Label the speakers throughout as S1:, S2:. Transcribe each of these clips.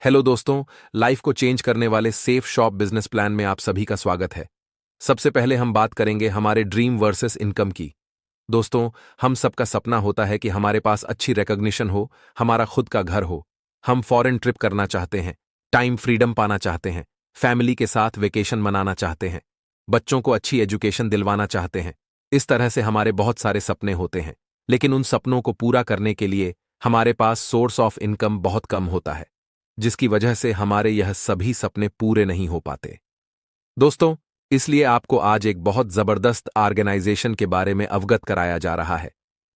S1: Hello दोस्तों, life को change करने वाले सेफ शॉप बिजनेस प्लान में आप सभी का स्वागत है। सबसे पहले हम बात करेंगे हमारे ड्रीम वर्सेस इनकम की। दोस्तों, हम सबका सपना होता है कि हमारे पास अच्छी रिकॉग्निशन हो, हमारा खुद का घर हो। हम फॉरेन ट्रिप करना चाहते हैं, टाइम फ्रीडम पाना चाहते हैं, फैमिली के साथ वेकेशन मनाना चाहते हैं, बच्चों को अच्छी एजुकेशन दिलवाना चाहते हैं। इस तरह से हमारे बहुत सारे सपने होते हैं, लेकिन उन सपनों को पूरा करने के लिए हमारे पास सोर्स ऑफ इनकम बहुत कम होता है, जिसकी वजह से हमारे यह सभी सपने पूरे नहीं हो पाते। दोस्तों, इसलिए आपको आज एक बहुत जबरदस्त ऑर्गेनाइजेशन के बारे में अवगत कराया जा रहा है,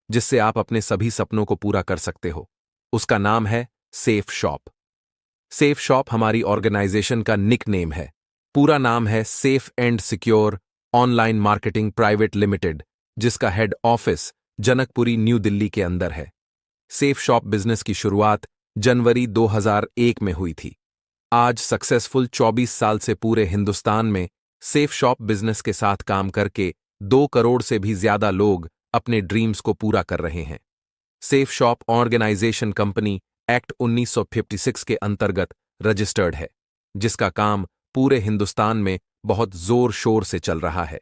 S1: जिससे आप अपने सभी सपनों को पूरा कर सकते हो। उसका नाम है सेफ शॉप। सेफ शॉप हमारी ऑर्गेनाइजेशन का निक नेम है। पूरा नाम है safe and secure online marketing private limited, जिसका head office Janakpuri New Delhi के अंदर है। सेफ शॉप बिजनेस की शुरुआत जनवरी 2001 में हुई थी। आज सक्सेसफुल 24 साल से पूरे हिंदुस्तान में सेफ शॉप बिजनेस के साथ काम करके 2 करोड़ से भी ज्यादा लोग अपने ड्रीम्स को पूरा कर रहे हैं। Safe shop organization company act 1956 के अंतर्गत रजिस्टर्ड है, जिसका काम पूरे हिंदुस्तान में बहुत जोर शोर से चल रहा है।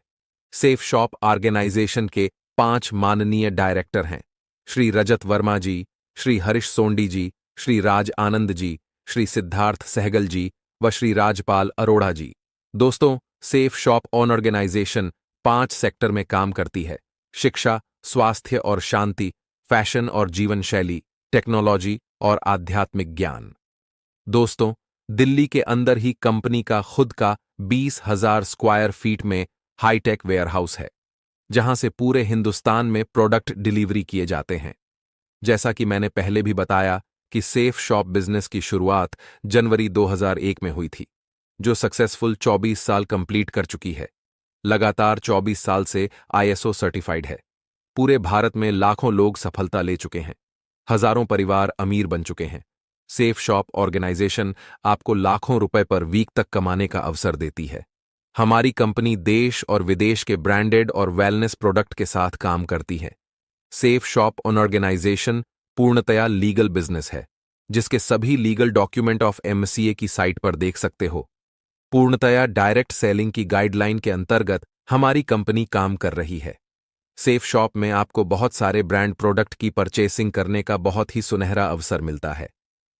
S1: सेफ शॉप ऑर्गेनाइजेशन के 5 माननीय डायरेक्टर हैं: श्री रजत वर्मा जी, श्री हरीश सोंडी जी, श्री राज आनंद जी, श्री सिद्धार्थ सहगल जी व श्री राजपाल अरोड़ा जी। दोस्तों, सेफ शॉप ऑर्गेनाइजेशन 5 सेक्टर में काम करती है: शिक्षा, स्वास्थ्य और शांति, फैशन और जीवन शैली, टेक्नोलॉजी और आध्यात्मिक ज्ञान। दोस्तों, दिल्ली के अंदर ही कंपनी का खुद का 20,000 स्क्वायर फीट में हाईटेक वेयरहाउस है, जहां से पूरे हिंदुस्तान में प्रोडक्ट डिलीवरी किए जाते हैं। जैसा कि मैंने पहले भी बताया कि सेफ शॉप बिजनेस की शुरुआत जनवरी 2001 में हुई थी, जो सक्सेसफुल 24 साल कंप्लीट कर चुकी है। लगातार 24 साल से ISO सर्टिफाइड है। पूरे भारत में लाखों लोग सफलता ले चुके हैं, हजारों परिवार अमीर बन चुके हैं। सेफ शॉप ऑर्गेनाइजेशन आपको लाखों रुपए पर वीक तक कमाने का अवसर देती है। हमारी कंपनी देश और विदेश के ब्रांडेड और वेलनेस प्रोडक्ट के साथ काम करती है। सेफ शॉप ऑर्गेनाइजेशन पूर्णतया लीगल बिजनेस है, जिसके सभी लीगल डॉक्यूमेंट ऑफ MCA की साइट पर देख सकते हो। पूर्णतया डायरेक्ट सेलिंग की गाइडलाइन के अंतर्गत हमारी कंपनी काम कर रही है। सेफ शॉप में आपको बहुत सारे ब्रांड प्रोडक्ट की परचेसिंग करने का बहुत ही सुनहरा अवसर मिलता है।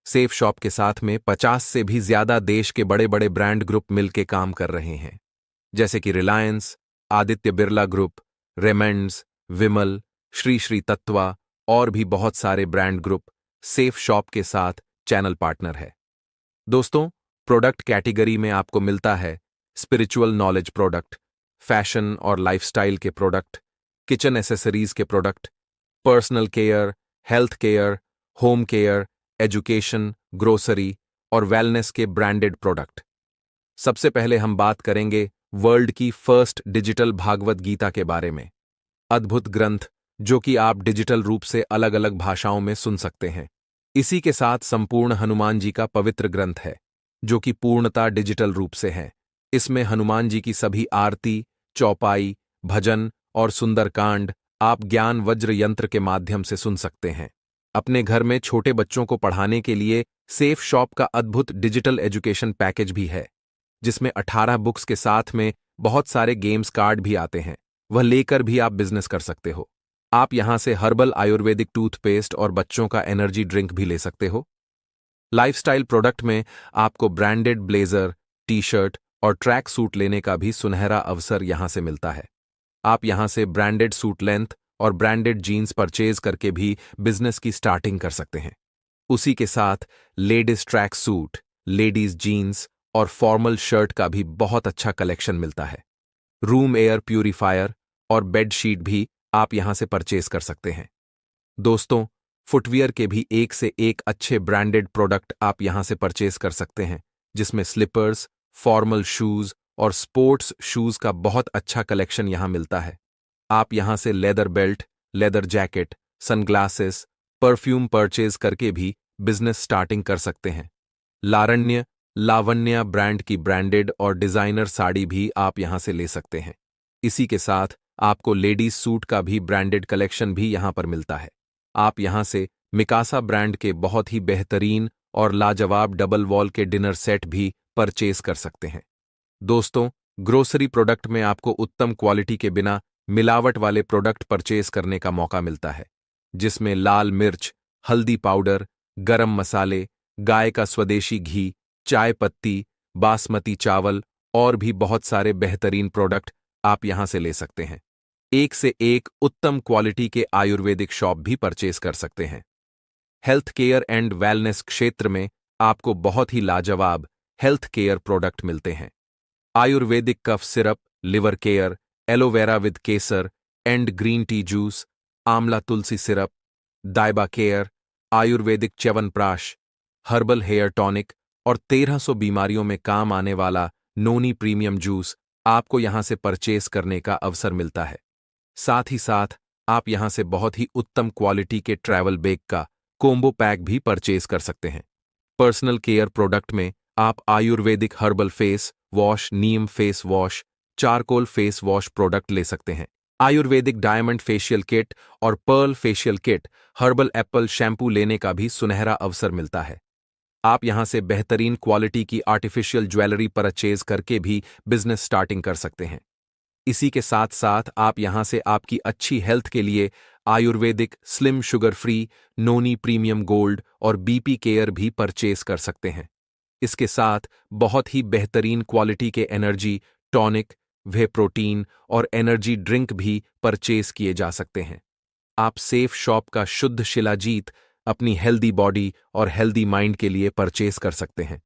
S1: सेफ शॉप के साथ में 50 से भी ज्यादा देश के बड़े बड़े ब्रांड ग्रुप मिलकर काम कर रहे हैं, जैसे कि रिलायंस, आदित्य बिरला ग्रुप, रेमंड्स, विमल, श्री श्री तत्वा और भी बहुत सारे ब्रांड ग्रुप सेफ शॉप के साथ चैनल पार्टनर है। दोस्तों, प्रोडक्ट कैटेगरी में आपको मिलता है स्पिरिचुअल नॉलेज प्रोडक्ट, फैशन और लाइफस्टाइल के प्रोडक्ट, किचन एसेसरीज के product, personal care, health care, home care, education, grocery और वेलनेस के ब्रांडेड प्रोडक्ट। सबसे पहले हम बात करेंगे वर्ल्ड की फर्स्ट डिजिटल भागवत गीता के बारे में। अद्भुत ग्रंथ, जो कि आप डिजिटल रूप से अलग अलग भाषाओं में सुन सकते हैं। इसी के साथ संपूर्ण हनुमान जी का पवित्र ग्रंथ है, जो कि पूर्णतः डिजिटल रूप से है। इसमें हनुमान जी की सभी आरती, चौपाई, भजन और सुंदरकांड आप ज्ञान वज्र यंत्र के माध्यम से सुन सकते हैं। अपने घर में छोटे बच्चों को पढ़ाने के लिए सेफ शॉप का अद्भुत डिजिटल एजुकेशन पैकेज भी है, जिसमें 18 बुक्स के साथ में बहुत सारे गेम्स कार्ड भी आते हैं। वह लेकर भी आप बिजनेस कर सकते हो। आप यहां से हर्बल आयुर्वेदिक टूथपेस्ट और बच्चों का एनर्जी ड्रिंक भी ले सकते हो। लाइफस्टाइल प्रोडक्ट में आपको ब्रांडेड ब्लेजर, टी शर्ट और ट्रैक सूट लेने का भी सुनहरा अवसर यहां से मिलता है। आप यहां से ब्रांडेड सूट लेंथ और ब्रांडेड जीन्स परचेज करके भी बिजनेस की स्टार्टिंग कर सकते हैं। उसी के साथ ladies track suit, ladies jeans और फॉर्मल शर्ट का भी बहुत अच्छा कलेक्शन मिलता है। रूम एयर प्यूरिफायर और बेडशीट भी आप यहां से परचेज कर सकते हैं। दोस्तों, फुटवियर के भी एक से एक अच्छे ब्रांडेड प्रोडक्ट आप यहां से परचेज कर सकते हैं, जिसमें स्लीपर्स, फॉर्मल शूज और स्पोर्ट्स शूज का बहुत अच्छा कलेक्शन यहां मिलता है। आप यहां से leather belt, leather jacket, sunglasses, perfume purchase करके भी बिजनेस स्टार्टिंग कर सकते हैं। लावण्या ब्रांड की ब्रांडेड और डिजाइनर साड़ी भी आप यहां से ले सकते हैं। इसी के साथ आपको लेडीज सूट का भी ब्रांडेड कलेक्शन भी यहां पर मिलता है। आप यहां से मिकासा ब्रांड के बहुत ही बेहतरीन और लाजवाब डबल वॉल के डिनर सेट भी परचेज कर सकते हैं। दोस्तों, ग्रोसरी प्रोडक्ट में आपको उत्तम क्वालिटी के बिना मिलावट वाले प्रोडक्ट परचेज करने का मौका मिलता है, जिसमें लाल मिर्च, हल्दी पाउडर, गरम मसाले, गाय का स्वदेशी घी, चाय पत्ती, बासमती चावल और भी बहुत सारे बेहतरीन प्रोडक्ट आप यहां से ले सकते हैं। एक से एक उत्तम क्वालिटी के आयुर्वेदिक शॉप भी परचेज कर सकते हैं। हेल्थ केयर एंड वेलनेस क्षेत्र में आपको बहुत ही लाजवाब हेल्थ केयर प्रोडक्ट मिलते हैं। Ayurvedic cough syrup, liver care, aloe vera with kesar and green tea juice, amla tulsi syrup, दाइबा care, ayurvedic chyawanprash, herbal hair tonic और 1300 बीमारियों में काम आने वाला नोनी प्रीमियम जूस आपको यहां से परचेस करने का अवसर मिलता है। साथ ही साथ आप यहां से बहुत ही उत्तम क्वालिटी के ट्रैवल बैग का कोम्बो पैक भी परचेज कर सकते हैं। पर्सनल केयर प्रोडक्ट में आप ayurvedic herbal face wash, neem face wash, charcoal face wash product ले सकते हैं। आयुर्वेदिक डायमंड फेशियल किट और pearl facial kit, herbal apple shampoo लेने का भी सुनहरा अवसर मिलता है। आप यहां से बेहतरीन क्वालिटी की आर्टिफिशियल ज्वेलरी परचेज करके भी बिजनेस स्टार्टिंग कर सकते हैं। इसी के साथ साथ आप यहां से आपकी अच्छी हेल्थ के लिए आयुर्वेदिक स्लिम शुगर फ्री, नोनी प्रीमियम गोल्ड और बीपी केयर भी परचेज कर सकते हैं। इसके साथ बहुत ही बेहतरीन क्वालिटी के एनर्जी टॉनिक, वे प्रोटीन और एनर्जी ड्रिंक भी परचेज किए जा सकते हैं। आप सेफ शॉप का शुद्ध शिलाजीत अपनी हेल्दी बॉडी और हेल्दी माइंड के लिए परचेज कर सकते हैं।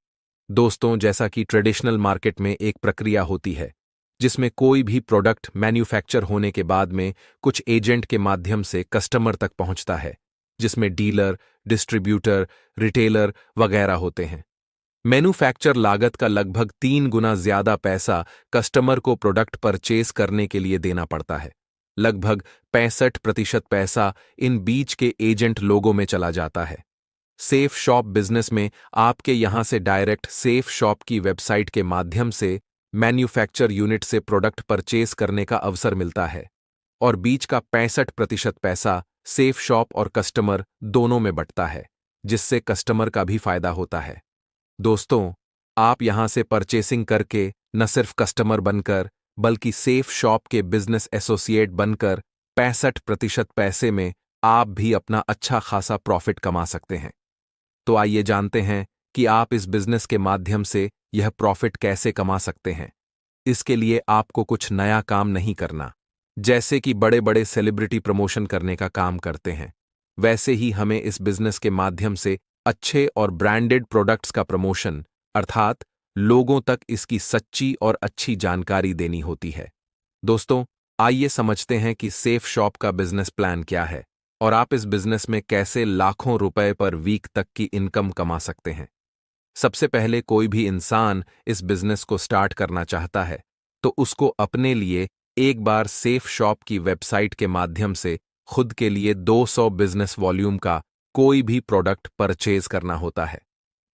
S1: दोस्तों, जैसा कि ट्रेडिशनल मार्केट में एक प्रक्रिया होती है जिसमें कोई भी प्रोडक्ट मैन्युफैक्चर होने के बाद में कुछ एजेंट के माध्यम से कस्टमर तक पहुंचता है, जिसमें डीलर, डिस्ट्रीब्यूटर, रिटेलर वगैरह होते हैं। मैन्युफैक्चर लागत का लगभग 3 गुना ज्यादा पैसा कस्टमर को प्रोडक्ट परचेज करने के लिए देना पड़ता है। लगभग 65% पैसा इन बीच के एजेंट लोगों में चला जाता है। सेफ शॉप बिजनेस में आपके यहां से डायरेक्ट सेफ शॉप की वेबसाइट के माध्यम से मैन्युफैक्चर यूनिट से प्रोडक्ट परचेज करने का अवसर मिलता है और बीच का 65% पैसा सेफ शॉप और कस्टमर दोनों में बंटता है, जिससे कस्टमर का भी फायदा होता है। दोस्तों, आप यहां से परचेसिंग करके न सिर्फ कस्टमर बनकर बल्कि सेफ शॉप के बिजनेस एसोसिएट बनकर 65% पैसे में आप भी अपना अच्छा खासा प्रॉफिट कमा सकते हैं। तो आइए जानते हैं कि आप इस बिजनेस के माध्यम से यह प्रॉफिट कैसे कमा सकते हैं। इसके लिए आपको कुछ नया काम नहीं करना। जैसे कि बड़े बड़े सेलिब्रिटी प्रमोशन करने का काम करते हैं, वैसे ही हमें इस बिजनेस के माध्यम से अच्छे और ब्रांडेड प्रोडक्ट्स का प्रमोशन, अर्थात लोगों तक इसकी सच्ची और अच्छी जानकारी देनी होती है। दोस्तों, आइए समझते हैं कि सेफ शॉप का बिजनेस प्लान क्या है और आप इस बिजनेस में कैसे लाखों रुपए पर वीक तक की इनकम कमा सकते हैं। सबसे पहले कोई भी इंसान इस बिजनेस को स्टार्ट करना चाहता है तो उसको अपने लिए एक बार सेफ शॉप की वेबसाइट के माध्यम से खुद के लिए 200 बिजनेस वॉल्यूम का कोई भी प्रोडक्ट परचेज करना होता है।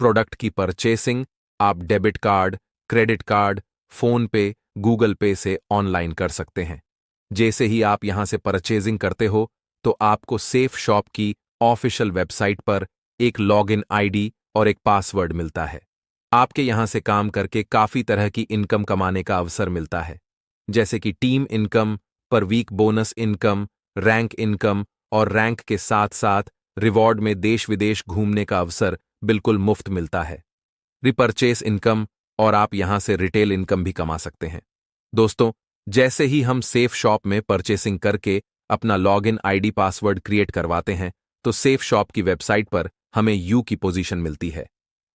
S1: प्रोडक्ट की परचेसिंग आप debit card, credit card, phone पे, गूगल पे से ऑनलाइन कर सकते हैं। जैसे ही आप यहां से परचेजिंग करते हो तो आपको सेफ शॉप की ऑफिशियल वेबसाइट पर एक लॉगिन आईडी और एक पासवर्ड मिलता है। आपके यहां से काम करके काफी तरह की इनकम कमाने का अवसर मिलता है, जैसे कि team income, per week bonus income, rank income और रैंक के साथ साथ रिवॉर्ड में देश विदेश घूमने का अवसर बिल्कुल मुफ्त मिलता है। रिपर्चेस इनकम और आप यहां से रिटेल इनकम भी कमा सकते हैं। दोस्तों, जैसे ही हम सेफ शॉप में परचेसिंग करके अपना लॉगिन आईडी पासवर्ड क्रिएट करवाते हैं तो सेफ शॉप की वेबसाइट पर हमें यू की पोजीशन मिलती है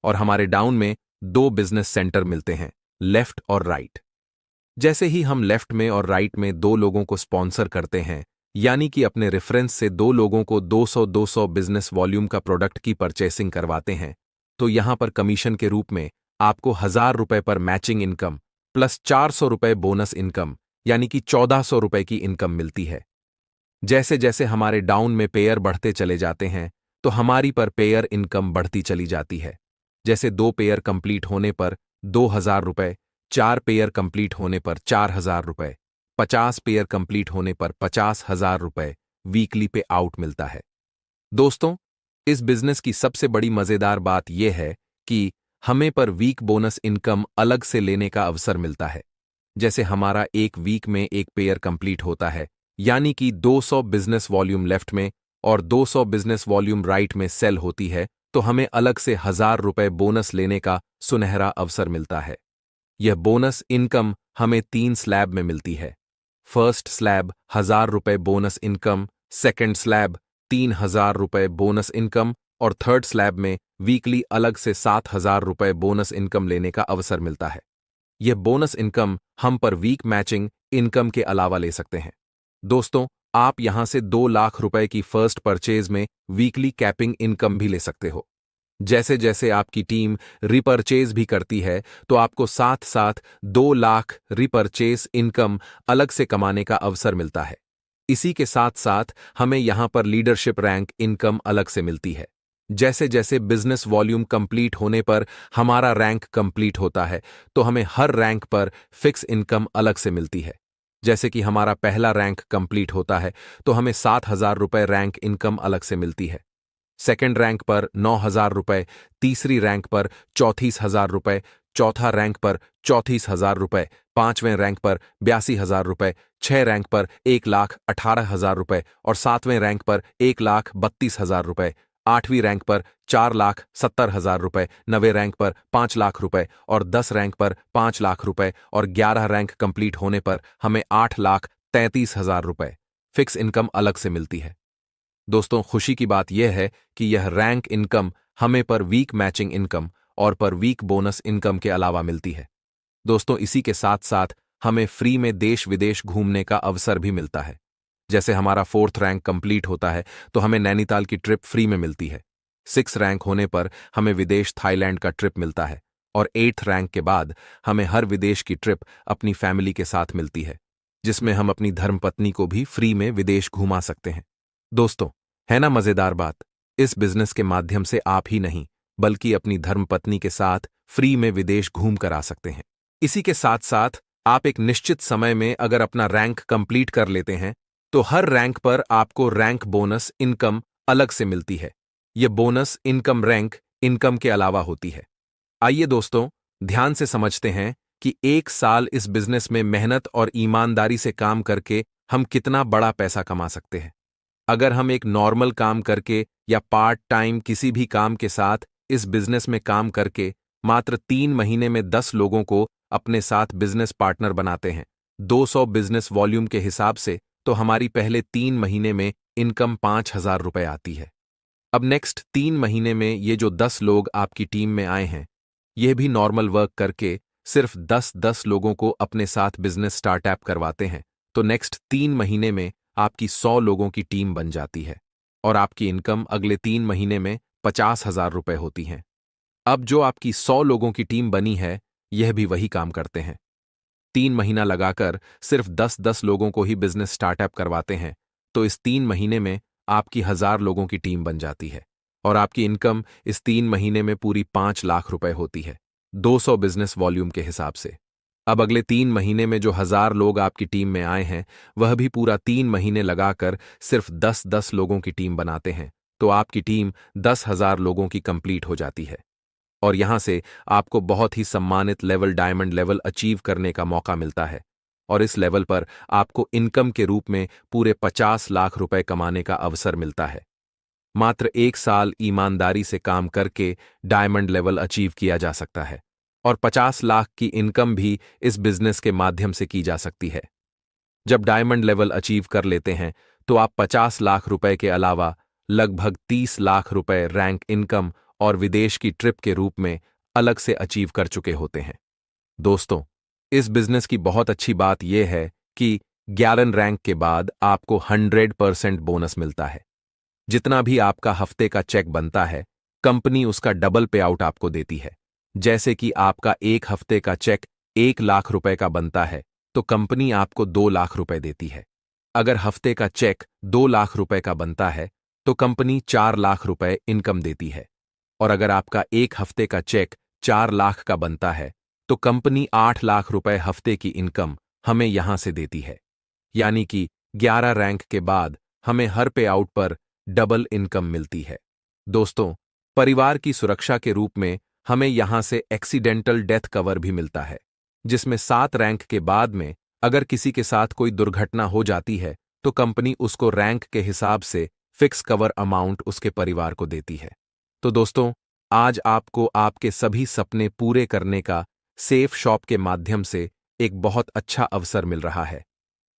S1: और हमारे डाउन में 2 बिजनेस सेंटर मिलते हैं, लेफ्ट और राइट। जैसे ही हम लेफ्ट में और राइट में 2 लोगों को स्पॉन्सर करते हैं, यानी कि अपने रेफरेंस से 2 लोगों को 200-200 बिजनेस वॉल्यूम का प्रोडक्ट की परचेसिंग करवाते हैं, तो यहां पर कमीशन के रूप में आपको 1000 रुपए पर मैचिंग इनकम प्लस 400 रुपए बोनस इनकम, यानी कि 1400 रुपए की इनकम मिलती है। जैसे जैसे हमारे डाउन में पेयर बढ़ते चले जाते हैं तो हमारी पर पेयर इनकम बढ़ती चली जाती है। जैसे 2 पेयर कंप्लीट होने पर 2000 रुपए, 4 पेयर कंप्लीट होने पर 4000 रुपए, 50 पेयर कंप्लीट होने पर 50,000 रुपए वीकली पे आउट मिलता है। दोस्तों, इस बिजनेस की सबसे बड़ी मजेदार बात यह है कि हमें पर वीक बोनस इनकम अलग से लेने का अवसर मिलता है। जैसे हमारा एक वीक में एक पेयर कंप्लीट होता है, यानी कि 200 बिजनेस वॉल्यूम लेफ्ट में और 200 बिजनेस वॉल्यूम राइट में सेल होती है, तो हमें अलग से 1,000 रुपए बोनस लेने का सुनहरा अवसर मिलता है। यह बोनस इनकम हमें 3 स्लैब में मिलती है। फर्स्ट स्लैब 1,000 रुपए बोनस इनकम, सेकेंड स्लैब 3,000 रुपए बोनस इनकम और थर्ड स्लैब में वीकली अलग से 7,000 रुपए बोनस इनकम लेने का अवसर मिलता है। यह बोनस इनकम हम पर वीक मैचिंग इनकम के अलावा ले सकते हैं। दोस्तों, आप यहां से 2 लाख रुपए की फर्स्ट परचेज में वीकली कैपिंग इनकम भी ले सकते हो। जैसे जैसे आपकी टीम रिपर्चेज भी करती है, तो आपको साथ साथ 2 लाख रिपर्चेज इनकम अलग से कमाने का अवसर मिलता है। इसी के साथ साथ हमें यहां पर लीडरशिप रैंक इनकम अलग से मिलती है। जैसे जैसे बिजनेस वॉल्यूम कंप्लीट होने पर हमारा रैंक कंप्लीट होता है, तो हमें हर रैंक पर फिक्स इनकम अलग से मिलती है। जैसे कि हमारा पहला रैंक कंप्लीट होता है, तो हमें 7,000 रुपए रैंक इनकम अलग से मिलती है। सेकंड रैंक पर 9,000 रुपए, तीसरी रैंक पर 34,000 रुपए, चौथा रैंक पर 34,000 रुपए, पांचवें रैंक पर 82,000 रुपए, छह रैंक पर 1,18,000 रुपए और सातवें रैंक पर 1,32,000 रुपए, आठवीं रैंक पर 4,70,000 रुपए, नवे रैंक पर 5 लाख रुपए और 10 रैंक पर 5 लाख रुपए और 11 रैंक कंप्लीट होने पर हमें 8,33,000 रुपए फिक्स इनकम अलग से मिलती है। दोस्तों, खुशी की बात यह है कि यह रैंक इनकम हमें पर वीक मैचिंग इनकम और पर वीक बोनस इनकम के अलावा मिलती है। दोस्तों, इसी के साथ साथ हमें फ्री में देश विदेश घूमने का अवसर भी मिलता है। जैसे हमारा फोर्थ रैंक कंप्लीट होता है, तो हमें नैनीताल की ट्रिप फ्री में मिलती है। 6 रैंक होने पर हमें विदेश थाईलैंड का ट्रिप मिलता है और 8th रैंक के बाद हमें हर विदेश की ट्रिप अपनी फैमिली के साथ मिलती है, जिसमें हम अपनी धर्मपत्नी को भी फ्री में विदेश घुमा सकते हैं। दोस्तों, है ना मजेदार बात? इस बिजनेस के माध्यम से आप ही नहीं, बल्कि अपनी धर्मपत्नी के साथ फ्री में विदेश घूम कर आ सकते हैं। इसी के साथ साथ आप एक निश्चित समय में अगर अपना रैंक कंप्लीट कर लेते हैं, तो हर रैंक पर आपको रैंक बोनस इनकम अलग से मिलती है। यह बोनस इनकम रैंक इनकम के अलावा होती है। आइए दोस्तों, ध्यान से समझते हैं कि 1 साल इस बिजनेस में मेहनत और ईमानदारी से काम करके हम कितना बड़ा पैसा कमा सकते हैं। अगर हम एक नॉर्मल काम करके या पार्ट टाइम किसी भी काम के साथ इस बिजनेस में काम करके मात्र 3 महीने में 10 लोगों को अपने साथ बिजनेस पार्टनर बनाते हैं 200 बिजनेस वॉल्यूम के हिसाब से, तो हमारी पहले 3 महीने में इनकम 5,000 रुपए आती है। अब नेक्स्ट 3 महीने में ये जो 10 लोग आपकी टीम में आए हैं, यह भी नॉर्मल वर्क करके सिर्फ 10-10 लोगों को अपने साथ बिजनेस स्टार्टअप करवाते हैं, तो नेक्स्ट 3 महीने में आपकी 100 लोगों की टीम बन जाती है और आपकी इनकम अगले 3 महीने में 50,000 रुपए होती है। अब जो आपकी 100 लोगों की टीम बनी है, यह भी वही काम करते हैं। 3 महीना लगाकर सिर्फ 10-10 लोगों को ही बिजनेस स्टार्टअप करवाते हैं, तो इस 3 महीने में आपकी 1,000 लोगों की टीम बन जाती है और आपकी इनकम इस 3 महीने में पूरी 5 लाख रुपए होती है, 200 बिजनेस वॉल्यूम के हिसाब से। अब अगले 3 महीने में जो 1,000 लोग आपकी टीम में आए हैं, वह भी पूरा 3 महीने लगाकर सिर्फ 10-10 लोगों की टीम बनाते हैं, तो आपकी टीम 10,000 लोगों की कंप्लीट हो जाती है और यहां से आपको बहुत ही सम्मानित लेवल डायमंड लेवल अचीव करने का मौका मिलता है और इस लेवल पर आपको इनकम के रूप में पूरे 50 लाख रुपए कमाने का अवसर मिलता है। मात्र 1 साल ईमानदारी से काम करके डायमंड लेवल अचीव किया जा सकता है और 50 लाख की इनकम भी इस बिजनेस के माध्यम से की जा सकती है। जब डायमंड लेवल अचीव कर लेते हैं, तो आप 50 लाख रुपए के अलावा लगभग 30 लाख रुपए रैंक इनकम और विदेश की ट्रिप के रूप में अलग से अचीव कर चुके होते हैं। दोस्तों, इस बिजनेस की बहुत अच्छी बात यह है कि 11 रैंक के बाद आपको 100% बोनस मिलता है। जितना भी आपका हफ्ते का चेक बनता है, कंपनी उसका डबल पे आउट आपको देती है। जैसे कि आपका एक हफ्ते का चेक 1 लाख रुपए का बनता है, तो कंपनी आपको 2 लाख रुपए देती है। अगर हफ्ते का चेक 2 लाख रुपए का बनता है, तो कंपनी 4 लाख रुपए इनकम देती है और अगर आपका एक हफ्ते का चेक 4 लाख का बनता है, तो कंपनी 8 लाख रुपए हफ्ते की इनकम हमें यहां से देती है। यानी कि 11 रैंक के बाद हमें हर पे आउट पर डबल इनकम मिलती है। दोस्तों, परिवार की सुरक्षा के रूप में हमें यहां से एक्सीडेंटल डेथ कवर भी मिलता है, जिसमें 7 रैंक के बाद में अगर किसी के साथ कोई दुर्घटना हो जाती है तो कंपनी उसको रैंक के हिसाब से फिक्स कवर अमाउंट उसके परिवार को देती है। तो दोस्तों, आज आपको आपके सभी सपने पूरे करने का सेफ शॉप के माध्यम से एक बहुत अच्छा अवसर मिल रहा है।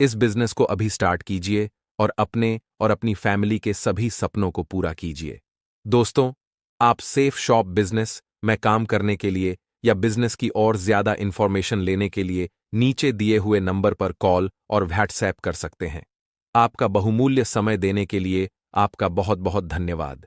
S1: इस बिजनेस को अभी स्टार्ट कीजिए और अपने और अपनी फैमिली के सभी सपनों को पूरा कीजिए। दोस्तों, आप सेफ शॉप बिजनेस में काम करने के लिए या बिजनेस की और ज्यादा इंफॉर्मेशन लेने के लिए नीचे दिए हुए नंबर पर कॉल और व्हाट्सएप कर सकते हैं। आपका बहुमूल्य समय देने के लिए आपका बहुत बहुत धन्यवाद।